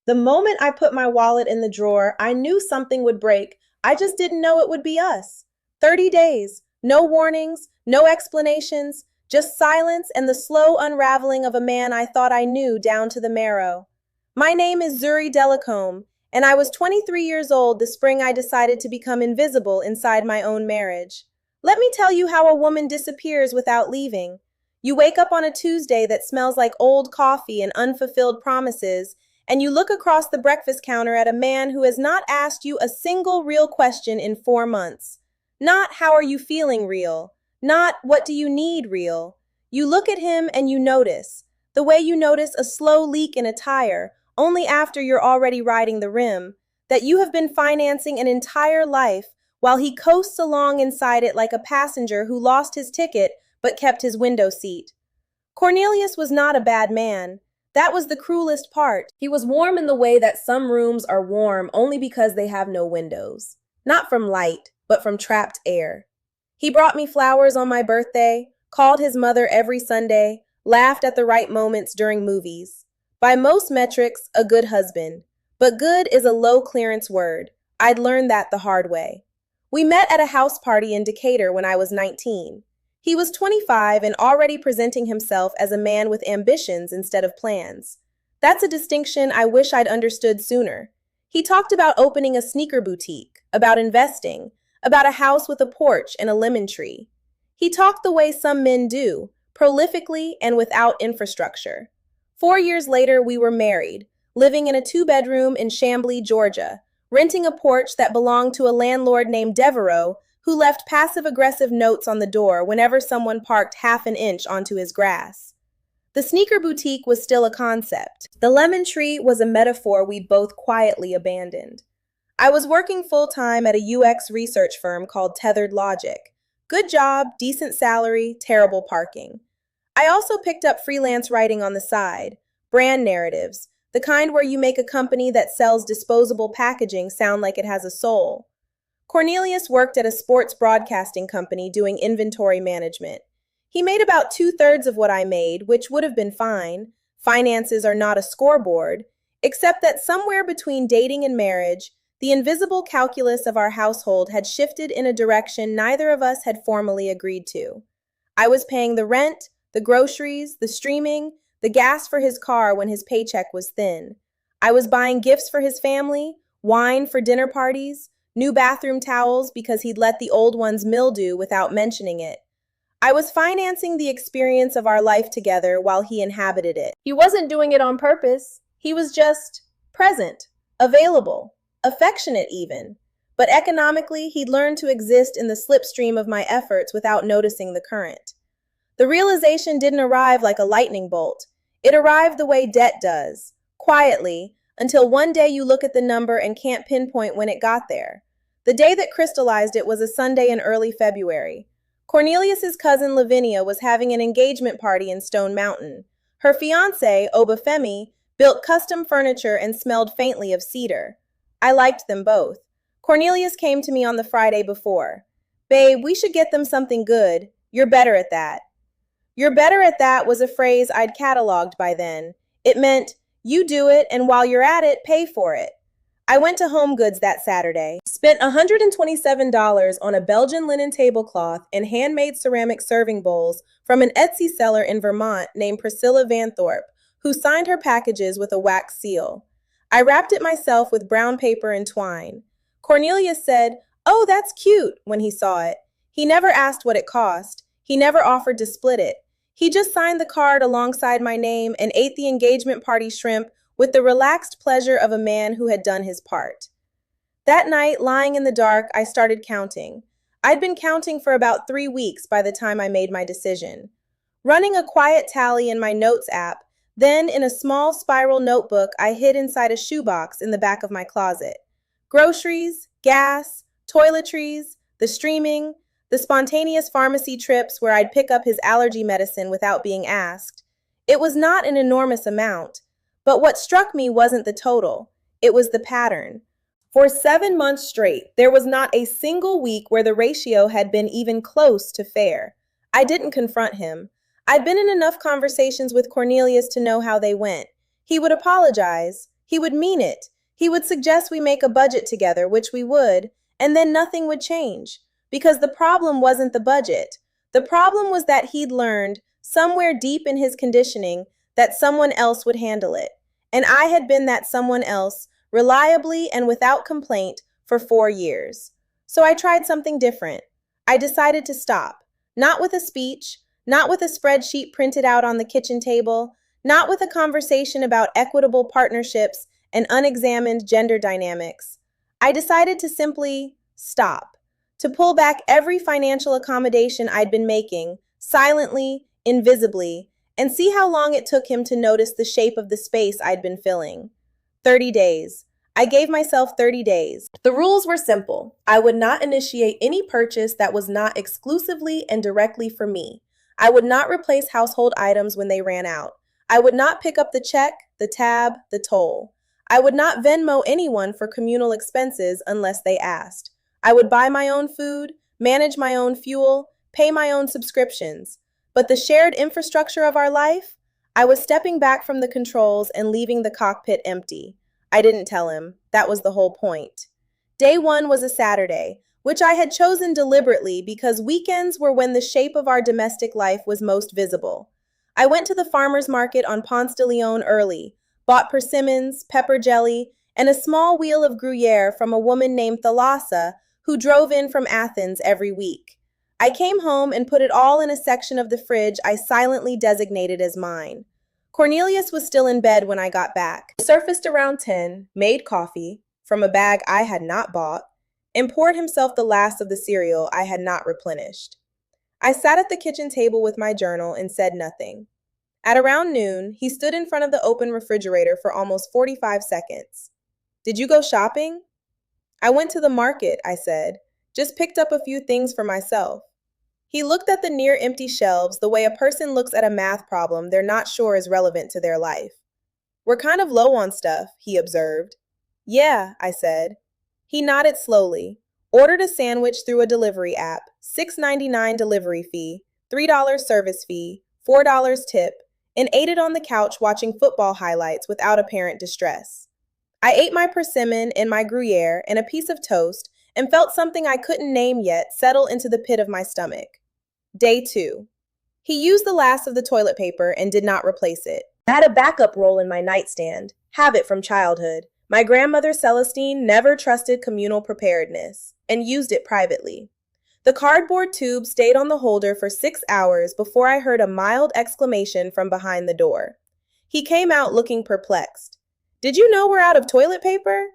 The moment I put my wallet in the drawer, I knew something would break. I just didn't know it would be us. 30 days, no warnings, no explanations, just silence and the slow unraveling of a man I thought I knew down to the marrow. My name is Zuri Delacombe, and I was 23 years old the spring I decided to become invisible inside my own marriage. Let me tell you how a woman disappears without leaving. You wake up on a Tuesday that smells like old coffee and unfulfilled promises, and you look across the breakfast counter at a man who has not asked you a single real question in 4 months. Not how are you feeling real, not what do you need real. You look at him and you notice, the way you notice a slow leak in a tire, only after you're already riding the rim, that you have been financing an entire life while he coasts along inside it like a passenger who lost his ticket but kept his window seat. Cornelius was not a bad man. That was the cruelest part. He was warm in the way that some rooms are warm only because they have no windows. Not from light, but from trapped air. He brought me flowers on my birthday, called his mother every Sunday, laughed at the right moments during movies. By most metrics, a good husband. But good is a low clearance word. I'd learned that the hard way. We met at a house party in Decatur when I was 19. He was 25 and already presenting himself as a man with ambitions instead of plans. That's a distinction I wish I'd understood sooner. He talked about opening a sneaker boutique, about investing, about a house with a porch and a lemon tree. He talked the way some men do, prolifically and without infrastructure. 4 years later, we were married, living in a two-bedroom in Chamblee, Georgia, renting a porch that belonged to a landlord named Devereaux, who left passive-aggressive notes on the door whenever someone parked half an inch onto his grass. The sneaker boutique was still a concept. The lemon tree was a metaphor we both quietly abandoned. I was working full-time at a UX research firm called Tethered Logic. Good job, decent salary, terrible parking. I also picked up freelance writing on the side, brand narratives, the kind where you make a company that sells disposable packaging sound like it has a soul. Cornelius worked at a sports broadcasting company doing inventory management. He made about two-thirds of what I made, which would have been fine. Finances are not a scoreboard, except that somewhere between dating and marriage, the invisible calculus of our household had shifted in a direction neither of us had formally agreed to. I was paying the rent, the groceries, the streaming, the gas for his car when his paycheck was thin. I was buying gifts for his family, wine for dinner parties, new bathroom towels because he'd let the old ones mildew without mentioning it. I was financing the experience of our life together while he inhabited it. He wasn't doing it on purpose. He was just present, available, affectionate even. But economically, he'd learned to exist in the slipstream of my efforts without noticing the current. The realization didn't arrive like a lightning bolt. It arrived the way debt does, quietly, until one day you look at the number and can't pinpoint when it got there. The day that crystallized it was a Sunday in early February. Cornelius's cousin Lavinia was having an engagement party in Stone Mountain. Her fiancé, Obafemi, built custom furniture and smelled faintly of cedar. I liked them both. Cornelius came to me on the Friday before. "Babe, we should get them something good. You're better at that." "You're better at that" was a phrase I'd cataloged by then. It meant, you do it, and while you're at it, pay for it. I went to Home Goods that Saturday, spent $127 on a Belgian linen tablecloth and handmade ceramic serving bowls from an Etsy seller in Vermont named Priscilla Vanthorpe, who signed her packages with a wax seal. I wrapped it myself with brown paper and twine. Cornelius said, "Oh, that's cute," when he saw it. He never asked what it cost. He never offered to split it. He just signed the card alongside my name and ate the engagement party shrimp with the relaxed pleasure of a man who had done his part. That night, lying in the dark, I started counting. I'd been counting for about 3 weeks by the time I made my decision. Running a quiet tally in my notes app, then in a small spiral notebook I hid inside a shoebox in the back of my closet. Groceries, gas, toiletries, the streaming, the spontaneous pharmacy trips where I'd pick up his allergy medicine without being asked. It was not an enormous amount, but what struck me wasn't the total. It was the pattern. For 7 months straight, there was not a single week where the ratio had been even close to fair. I didn't confront him. I'd been in enough conversations with Cornelius to know how they went. He would apologize, He would mean it. He would suggest we make a budget together, which we would, and then nothing would change. Because the problem wasn't the budget. The problem was that he'd learned, somewhere deep in his conditioning, that someone else would handle it. And I had been that someone else, reliably and without complaint, for 4 years. So I tried something different. I decided to stop. Not with a speech, not with a spreadsheet printed out on the kitchen table, not with a conversation about equitable partnerships and unexamined gender dynamics. I decided to simply stop, to pull back every financial accommodation I'd been making, silently, invisibly, and see how long it took him to notice the shape of the space I'd been filling. 30 days. I gave myself 30 days. The rules were simple. I would not initiate any purchase that was not exclusively and directly for me. I would not replace household items when they ran out. I would not pick up the check, the tab, the toll. I would not Venmo anyone for communal expenses unless they asked. I would buy my own food, manage my own fuel, pay my own subscriptions. But the shared infrastructure of our life? I was stepping back from the controls and leaving the cockpit empty. I didn't tell him. That was the whole point. Day one was a Saturday, which I had chosen deliberately because weekends were when the shape of our domestic life was most visible. I went to the farmer's market on Ponce de Leon early, bought persimmons, pepper jelly, and a small wheel of Gruyere from a woman named Thalassa who drove in from Athens every week. I came home and put it all in a section of the fridge I silently designated as mine. Cornelius was still in bed when I got back. He surfaced around 10, made coffee from a bag I had not bought, and poured himself the last of the cereal I had not replenished. I sat at the kitchen table with my journal and said nothing. At around noon, he stood in front of the open refrigerator for almost 45 seconds. "Did you go shopping?" "I went to the market," I said. "Just picked up a few things for myself." He looked at the near-empty shelves the way a person looks at a math problem they're not sure is relevant to their life. "We're kind of low on stuff," he observed. "Yeah," I said. He nodded slowly, ordered a sandwich through a delivery app, $6.99 delivery fee, $3 service fee, $4 tip, and ate it on the couch watching football highlights without apparent distress. I ate my persimmon and my Gruyere and a piece of toast and felt something I couldn't name yet settle into the pit of my stomach. Day 2. He used the last of the toilet paper and did not replace it. I had a backup roll in my nightstand, habit from childhood. My grandmother Celestine never trusted communal preparedness and used it privately. The cardboard tube stayed on the holder for 6 hours before I heard a mild exclamation from behind the door. He came out looking perplexed. "Did you know we're out of toilet paper?"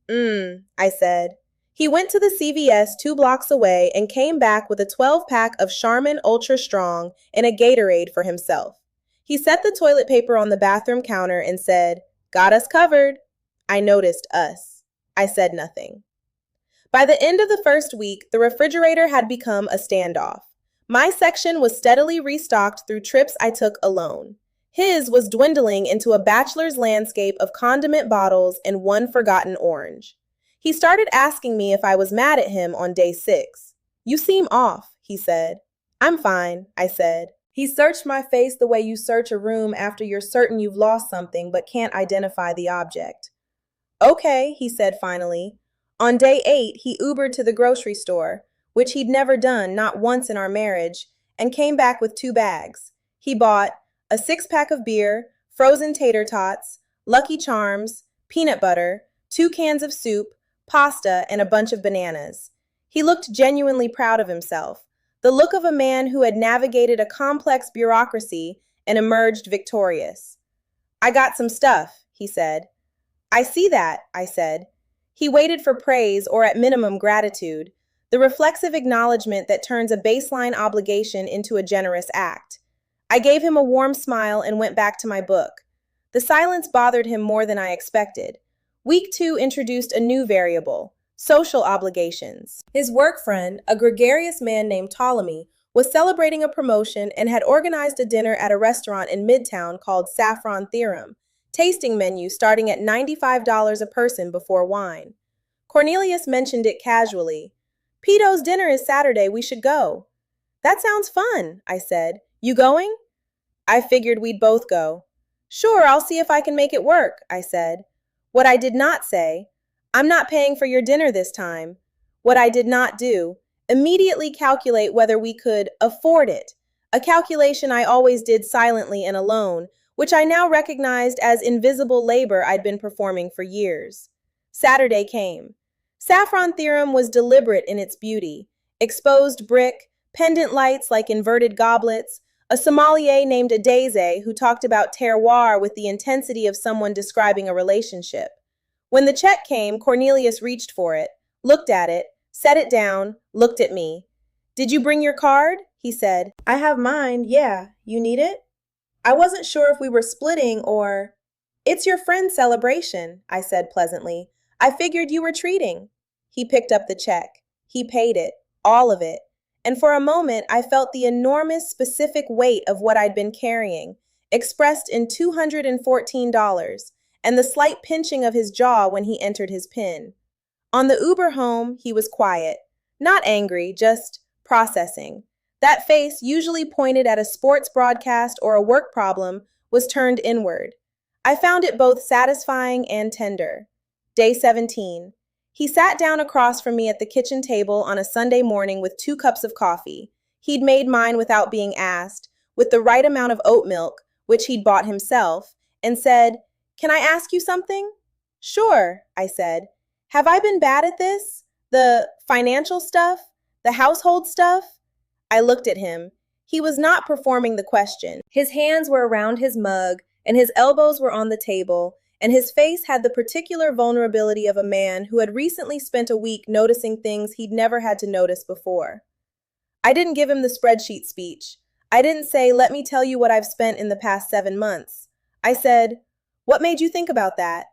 I said. He went to the CVS 2 blocks away and came back with a 12-pack of Charmin Ultra Strong and a Gatorade for himself. He set the toilet paper on the bathroom counter and said, "Got us covered." I noticed us. I said nothing. By the end of the first week, the refrigerator had become a standoff. My section was steadily restocked through trips I took alone. His was dwindling into a bachelor's landscape of condiment bottles and one forgotten orange. He started asking me if I was mad at him on day 6. "You seem off," he said. "I'm fine," I said. He searched my face the way you search a room after you're certain you've lost something but can't identify the object. "Okay," he said finally. On day 8, he Ubered to the grocery store, which he'd never done, not once in our marriage, and came back with 2 bags. He bought a 6-pack of beer, frozen tater tots, Lucky Charms, peanut butter, 2 cans of soup, pasta, and a bunch of bananas. He looked genuinely proud of himself, the look of a man who had navigated a complex bureaucracy and emerged victorious. "I got some stuff," he said. "I see that," I said. He waited for praise or at minimum gratitude, the reflexive acknowledgement that turns a baseline obligation into a generous act. I gave him a warm smile and went back to my book. The silence bothered him more than I expected. Week 2 introduced a new variable, social obligations. His work friend, a gregarious man named Ptolemy, was celebrating a promotion and had organized a dinner at a restaurant in Midtown called Saffron Theorem, tasting menu starting at $95 a person before wine. Cornelius mentioned it casually. "Peto's dinner is Saturday, we should go." "That sounds fun," I said. "You going?" I figured we'd both go. "Sure, I'll see if I can make it work," I said. What I did not say, I'm not paying for your dinner this time. What I did not do, immediately calculate whether we could afford it, a calculation I always did silently and alone, which I now recognized as invisible labor I'd been performing for years. Saturday came. Saffron theorem was deliberate in its beauty. Exposed brick, pendant lights like inverted goblets, a sommelier named Adeze who talked about terroir with the intensity of someone describing a relationship. When the check came, Cornelius reached for it, looked at it, set it down, looked at me. Did you bring your card? He said. I have mine, yeah. You need it? I wasn't sure if we were splitting or… It's your friend's celebration, I said pleasantly. I figured you were treating. He picked up the check. He paid it, all of it. And for a moment, I felt the enormous specific weight of what I'd been carrying, expressed in $214, and the slight pinching of his jaw when he entered his PIN. On the Uber home, he was quiet. Not angry, just processing. That face, usually pointed at a sports broadcast or a work problem, was turned inward. I found it both satisfying and tender. Day 17. He sat down across from me at the kitchen table on a Sunday morning with 2 cups of coffee. He'd made mine without being asked, with the right amount of oat milk, which he'd bought himself, and said, "Can I ask you something?" "Sure," I said. "Have I been bad at this? The financial stuff? The household stuff?" I looked at him. He was not performing the question. His hands were around his mug, and his elbows were on the table, and his face had the particular vulnerability of a man who had recently spent a week noticing things he'd never had to notice before. I didn't give him the spreadsheet speech. I didn't say, "Let me tell you what I've spent in the past 7 months." I said, "What made you think about that?"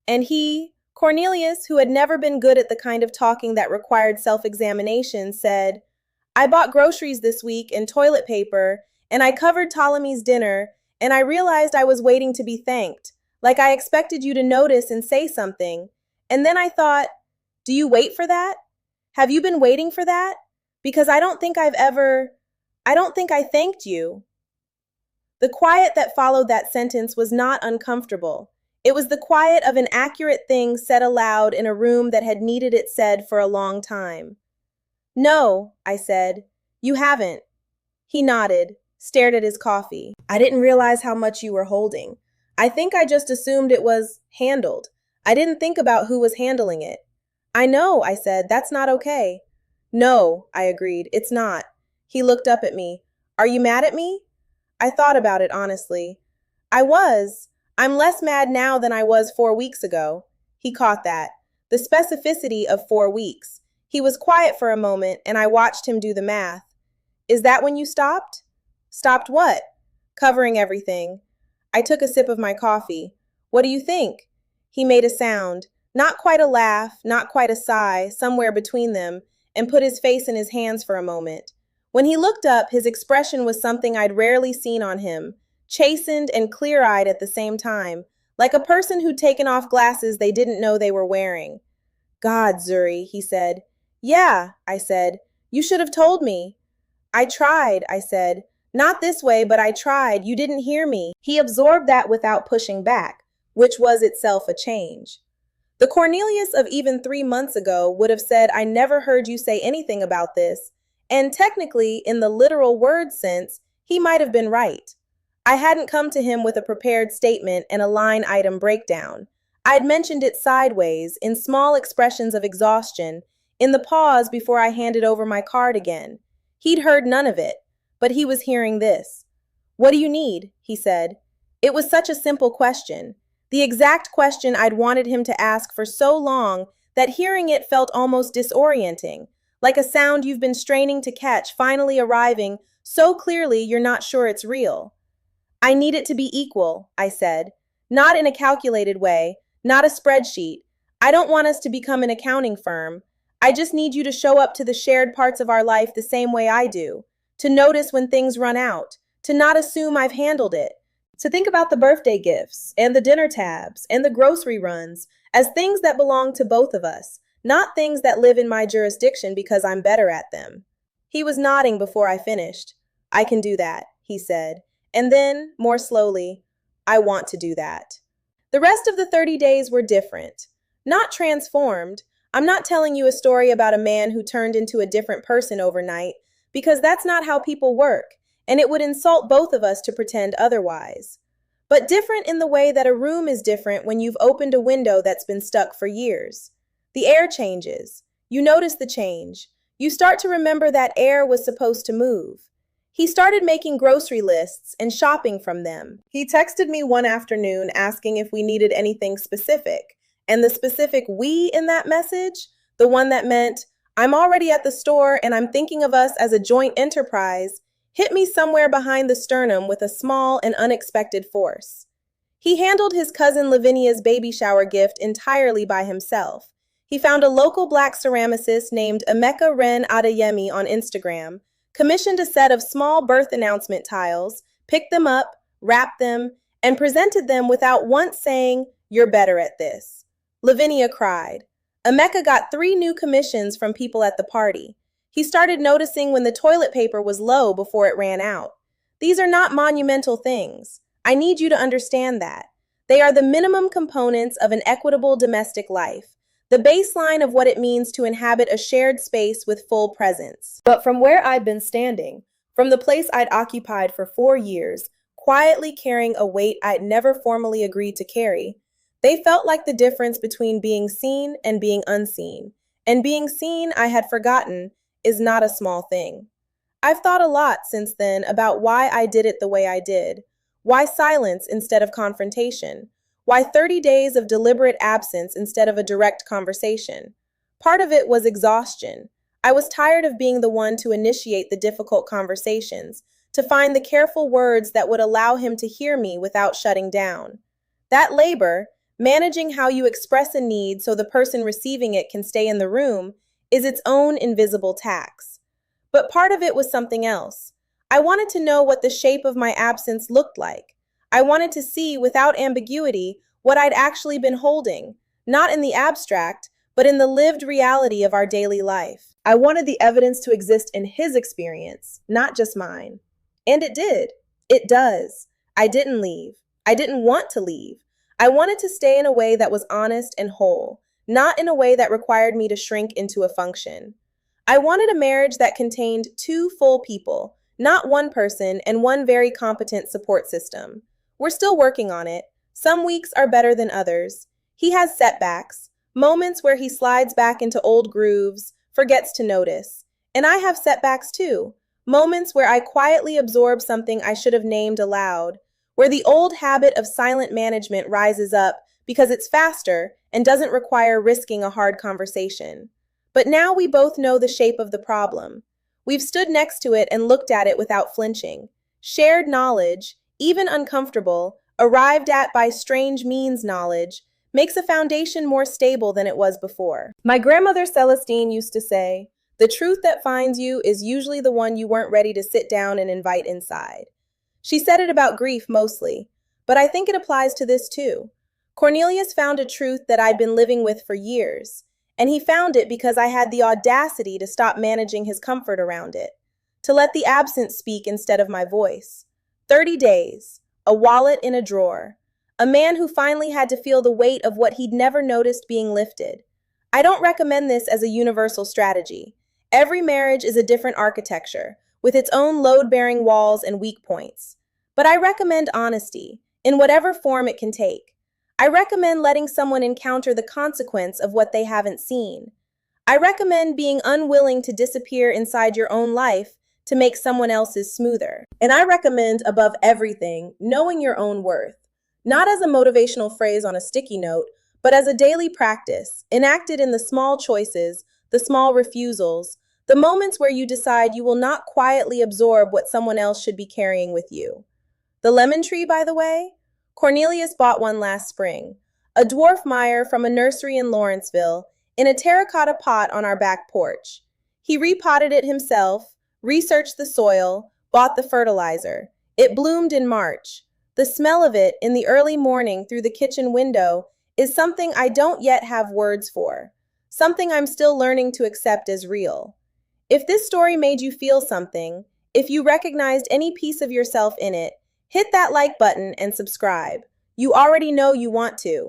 And he, Cornelius, who had never been good at the kind of talking that required self-examination, said, "I bought groceries this week and toilet paper, and I covered Ptolemy's dinner, and I realized I was waiting to be thanked. Like I expected you to notice and say something. And then I thought, do you wait for that? Have you been waiting for that? Because I don't think I thanked you." The quiet that followed that sentence was not uncomfortable. It was the quiet of an accurate thing said aloud in a room that had needed it said for a long time. "No," I said, "you haven't." He nodded, stared at his coffee. "I didn't realize how much you were holding. I think I just assumed it was handled. I didn't think about who was handling it." "I know," I said. "That's not okay." "No," I agreed. "It's not." He looked up at me. "Are you mad at me?" I thought about it honestly. I was. I'm less mad now than I was 4 weeks ago. He caught that. The specificity of 4 weeks. He was quiet for a moment, and I watched him do the math. "Is that when you stopped?" "Stopped what?" "Covering everything." I took a sip of my coffee. "What do you think?" He made a sound, not quite a laugh, not quite a sigh, somewhere between them, and put his face in his hands for a moment. When he looked up, his expression was something I'd rarely seen on him, chastened and clear-eyed at the same time, like a person who'd taken off glasses they didn't know they were wearing. "God, Zuri," he said. "Yeah," I said. "You should have told me." "I tried," I said. "Not this way, but I tried. You didn't hear me." He absorbed that without pushing back, which was itself a change. The Cornelius of even 3 months ago would have said, "I never heard you say anything about this," and technically, in the literal word sense, he might have been right. I hadn't come to him with a prepared statement and a line item breakdown. I'd mentioned it sideways, in small expressions of exhaustion, in the pause before I handed over my card again. He'd heard none of it, but he was hearing this. "What do you need?" he said. It was such a simple question, the exact question I'd wanted him to ask for so long that hearing it felt almost disorienting, like a sound you've been straining to catch finally arriving so clearly you're not sure it's real. "I need it to be equal," I said. "Not in a calculated way, not a spreadsheet. I don't want us to become an accounting firm. I just need you to show up to the shared parts of our life the same way I do, to notice when things run out, to not assume I've handled it, to think about the birthday gifts and the dinner tabs and the grocery runs as things that belong to both of us, not things that live in my jurisdiction because I'm better at them." He was nodding before I finished. "I can do that," he said. And then, more slowly, "I want to do that." The rest of the 30 days were different. Not transformed. I'm not telling you a story about a man who turned into a different person overnight, because that's not how people work, and it would insult both of us to pretend otherwise. But different in the way that a room is different when you've opened a window that's been stuck for years. The air changes. You notice the change. You start to remember that air was supposed to move. He started making grocery lists and shopping from them. He texted me one afternoon asking if we needed anything specific. And the specific we in that message, the one that meant, I'm already at the store and I'm thinking of us as a joint enterprise, hit me somewhere behind the sternum with a small and unexpected force. He handled his cousin Lavinia's baby shower gift entirely by himself. He found a local black ceramicist named Emeka Ren Adeyemi on Instagram, commissioned a set of small birth announcement tiles, picked them up, wrapped them, and presented them without once saying, "You're better at this." Lavinia cried. Emeka got 3 new commissions from people at the party. He started noticing when the toilet paper was low before it ran out. These are not monumental things. I need you to understand that. They are the minimum components of an equitable domestic life, the baseline of what it means to inhabit a shared space with full presence. But from where I'd been standing, from the place I'd occupied for 4 years, quietly carrying a weight I'd never formally agreed to carry, they felt like the difference between being seen and being unseen. And being seen, I had forgotten, is not a small thing. I've thought a lot since then about why I did it the way I did. Why silence instead of confrontation? Why 30 days of deliberate absence instead of a direct conversation? Part of it was exhaustion. I was tired of being the one to initiate the difficult conversations, to find the careful words that would allow him to hear me without shutting down. That labor, managing how you express a need so the person receiving it can stay in the room, is its own invisible tax. But part of it was something else. I wanted to know what the shape of my absence looked like. I wanted to see, without ambiguity, what I'd actually been holding, not in the abstract, but in the lived reality of our daily life. I wanted the evidence to exist in his experience, not just mine. And it did. It does. I didn't leave. I didn't want to leave. I wanted to stay in a way that was honest and whole, not in a way that required me to shrink into a function. I wanted a marriage that contained 2 full people, not one person and one very competent support system. We're still working on it. Some weeks are better than others. He has setbacks, moments where he slides back into old grooves, forgets to notice. And I have setbacks too, moments where I quietly absorb something I should have named aloud, where the old habit of silent management rises up because it's faster and doesn't require risking a hard conversation. But now we both know the shape of the problem. We've stood next to it and looked at it without flinching. Shared knowledge, even uncomfortable, arrived at by strange means knowledge, makes a foundation more stable than it was before. My grandmother Celestine used to say, "The truth that finds you is usually the one you weren't ready to sit down and invite inside." She said it about grief mostly, but I think it applies to this too. Cornelius found a truth that I'd been living with for years, and he found it because I had the audacity to stop managing his comfort around it, to let the absence speak instead of my voice. 30 days, a wallet in a drawer, a man who finally had to feel the weight of what he'd never noticed being lifted. I don't recommend this as a universal strategy. Every marriage is a different architecture, with its own load-bearing walls and weak points. But I recommend honesty, in whatever form it can take. I recommend letting someone encounter the consequence of what they haven't seen. I recommend being unwilling to disappear inside your own life to make someone else's smoother. And I recommend, above everything, knowing your own worth. Not as a motivational phrase on a sticky note, but as a daily practice, enacted in the small choices, the small refusals, the moments where you decide you will not quietly absorb what someone else should be carrying with you. The lemon tree, by the way? Cornelius bought one last spring, a dwarf Meyer from a nursery in Lawrenceville, in a terracotta pot on our back porch. He repotted it himself, researched the soil, bought the fertilizer. It bloomed in March. The smell of it in the early morning through the kitchen window is something I don't yet have words for, something I'm still learning to accept as real. If this story made you feel something, if you recognized any piece of yourself in it, hit that like button and subscribe. You already know you want to.